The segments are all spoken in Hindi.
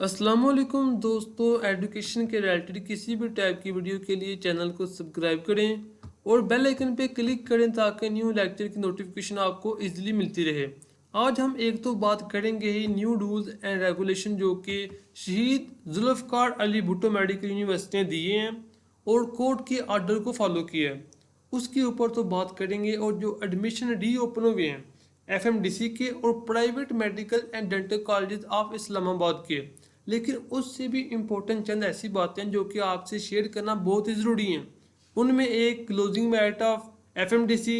अस्सलामुअलैकुम दोस्तों, एजुकेशन के रिलेटेड किसी भी टाइप की वीडियो के लिए चैनल को सब्सक्राइब करें और बेल आइकन पे क्लिक करें ताकि न्यू लेक्चर की नोटिफिकेशन आपको इजीली मिलती रहे। आज हम एक तो बात करेंगे ही न्यू रूल्स एंड रेगुलेशन जो कि शहीद जुल्फ़िकार अली भुट्टो मेडिकल यूनिवर्सिटी ने दिए हैं और कोर्ट के आर्डर को फॉलो किया है, उसके ऊपर तो बात करेंगे। और जो एडमिशन रीओपन हुए हैं FMDC के और private medical and dental college of Islamabad के, लेकिन उससे भी इम्पोर्टेंट चंद ऐसी बातें जो कि आपसे शेयर करना बहुत ही ज़रूरी हैं। उनमें एक क्लोजिंग मेरिट ऑफ FMDC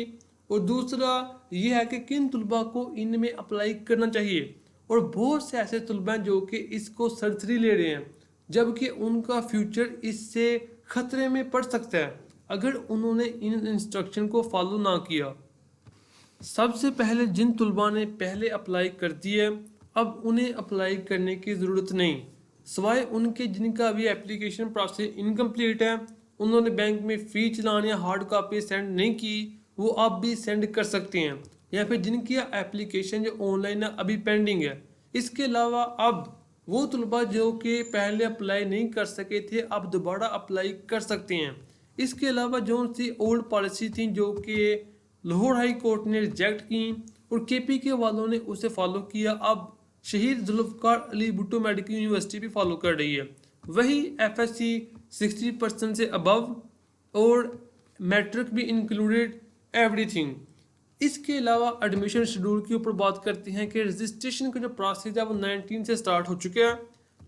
और दूसरा ये है कि किन तलबा को इनमें अप्लाई करना चाहिए। और बहुत से ऐसे तलबा जो कि इसको सरसरी ले रहे हैं जबकि उनका फ्यूचर इससे खतरे में पड़ सकता है अगर उन्होंने इन इंस्ट्रक्शन को फॉलो ना किया। सबसे पहले जिन तलबा ने पहले अप्लाई कर दिया अब उन्हें अप्लाई करने की ज़रूरत नहीं, सिवाय उनके जिनका अभी एप्लीकेशन प्रोसेस इनकम्प्लीट है, उन्होंने बैंक में फ़ी चलाने या हार्ड कॉपी सेंड नहीं की, वो आप भी सेंड कर सकते हैं। या फिर जिनकी एप्लीकेशन जो ऑनलाइन है अभी पेंडिंग है। इसके अलावा अब वो तलबा जो कि पहले अप्लाई नहीं कर सके थे अब दोबारा अप्लाई कर सकते हैं। इसके अलावा जो सी ओल्ड पॉलिसी थी जो कि लाहौर हाई कोर्ट ने रिजेक्ट की और KPK वालों ने उसे फॉलो किया, अब शहीद जुल्फ़िकार अली भुट्टो मेडिकल यूनिवर्सिटी भी फॉलो कर रही है। वही FSC 60% से अबव और मैट्रिक भी इंक्लूडेड एवरीथिंग। इसके अलावा एडमिशन शेड्यूल के ऊपर बात करते हैं कि रजिस्ट्रेशन का जो प्रोसेस है वो 19 से स्टार्ट हो चुका है।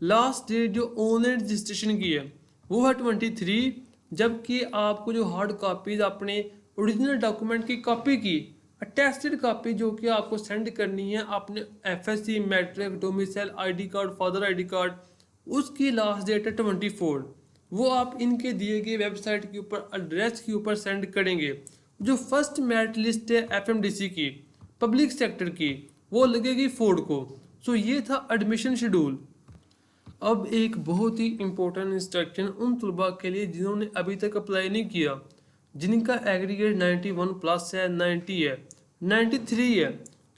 लास्ट डेट जो ऑनलाइन रजिस्ट्रेशन की है वो है 23, जबकि आपको जो हार्ड कापीज अपने ओरिजिनल डॉक्यूमेंट की कॉपी की अटेस्टेड कॉपी जो कि आपको सेंड करनी है अपने FSC matric domicile ID card father ID card, उसकी लास्ट डेट है 24। वो आप इनके दिए गए वेबसाइट के ऊपर एड्रेस के ऊपर सेंड करेंगे। जो फर्स्ट मेरिट लिस्ट है FMDC की पब्लिक सेक्टर की वो लगेगी 4 को। सो ये था एडमिशन शेड्यूल। अब एक बहुत ही इम्पोर्टेंट इंस्ट्रक्शन उन तलबा के लिए जिन्होंने अभी तक अप्लाई नहीं किया, जिनका एग्रीगेट 91 प्लस है, 90 है, 93 है।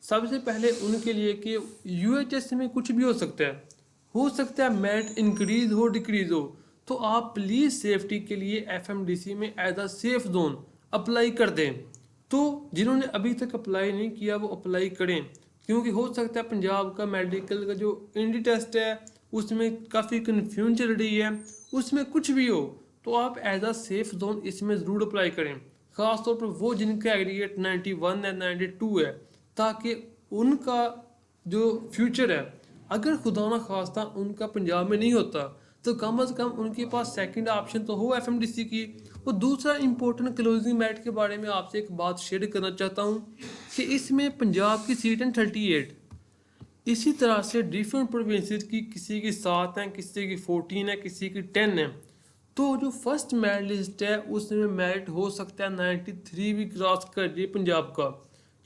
सबसे पहले उनके लिए कि UHS में कुछ भी हो सकता है मेरिट इंक्रीज हो डिक्रीज हो, तो आप प्लीज़ सेफ्टी के लिए FMDC में as a safe zone apply कर दें। तो जिन्होंने अभी तक अप्लाई नहीं किया वो अप्लाई करें, क्योंकि हो सकता है पंजाब का मेडिकल का जो इंडी टेस्ट है उसमें काफ़ी कन्फ्यूजन चल रही है, उसमें कुछ भी हो तो आप एज अ सेफ जोन इसमें ज़रूर अप्लाई करें, ख़ासतौर पर वो जिनका एग्रीगेट 91 है 92 है, ताकि उनका जो फ्यूचर है अगर खुदा ना खास्ता उनका पंजाब में नहीं होता तो कम से कम उनके पास सेकंड ऑप्शन तो हो FMDC की। और दूसरा इंपॉर्टेंट क्लोजिंग मेरिट के बारे में आपसे एक बात शेयर करना चाहता हूँ कि इसमें पंजाब की सीट है 38। इसी तरह से डिफरेंट प्रोविंसेस की किसी की 7 है, किसी की 14 है, किसी की 10 है। तो जो फर्स्ट मेरिट लिस्ट है उसमें मेरिट हो सकता है 93 भी क्रॉस कर जाए पंजाब का,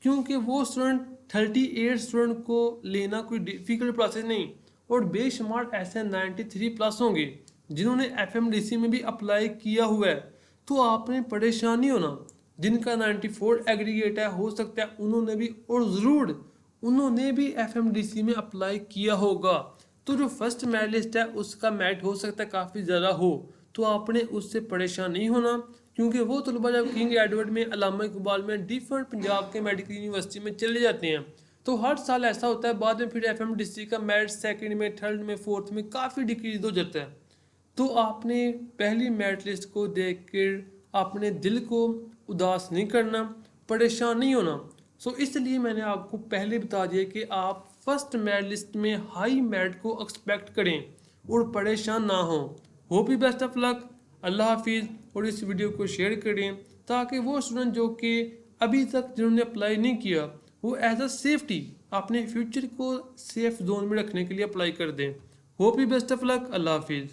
क्योंकि वो स्टूडेंट 38 स्टूडेंट को लेना कोई डिफिकल्ट प्रोसेस नहीं। और बेशुमार ऐसे 93 प्लस होंगे जिन्होंने FMDC में भी अप्लाई किया हुआ है, तो आपने परेशान नहीं होना। जिनका 94 एग्रीगेट है हो सकता है उन्होंने भी और ज़रूर उन्होंने भी FMDC में अप्लाई किया होगा। तो जो फर्स्ट मेरिट लिस्ट है उसका मेरिट हो सकता है काफ़ी ज़्यादा हो, तो आपने उससे परेशान नहीं होना, क्योंकि वो तलबा जब किंग एडवर्ड में, अल्लामा इकबाल में, डिफरेंट पंजाब के मेडिकल यूनिवर्सिटी में चले जाते हैं तो हर साल ऐसा होता है बाद में फिर FMDC का मेरिट सेकंड में, थर्ड में, फोर्थ में काफ़ी डिक्रीज हो जाता है। तो आपने पहली मेरिट लिस्ट को देख कर अपने दिल को उदास नहीं करना, परेशान नहीं होना। सो इसलिए मैंने आपको पहले बता दिया कि आप फर्स्ट मेरिट लिस्ट में हाई मेरिट को एक्सपेक्ट करें और परेशान ना हो। Hope you best of luck. अल्लाह हाफिज़। और इस वीडियो को शेयर करें ताकि वो स्टूडेंट जो कि अभी तक जिन्होंने अप्लाई नहीं किया वो एज अ सेफ्टी अपने फ्यूचर को सेफ जोन में रखने के लिए अप्लाई कर दें। Hope you best of luck. अल्लाह हाफिज़।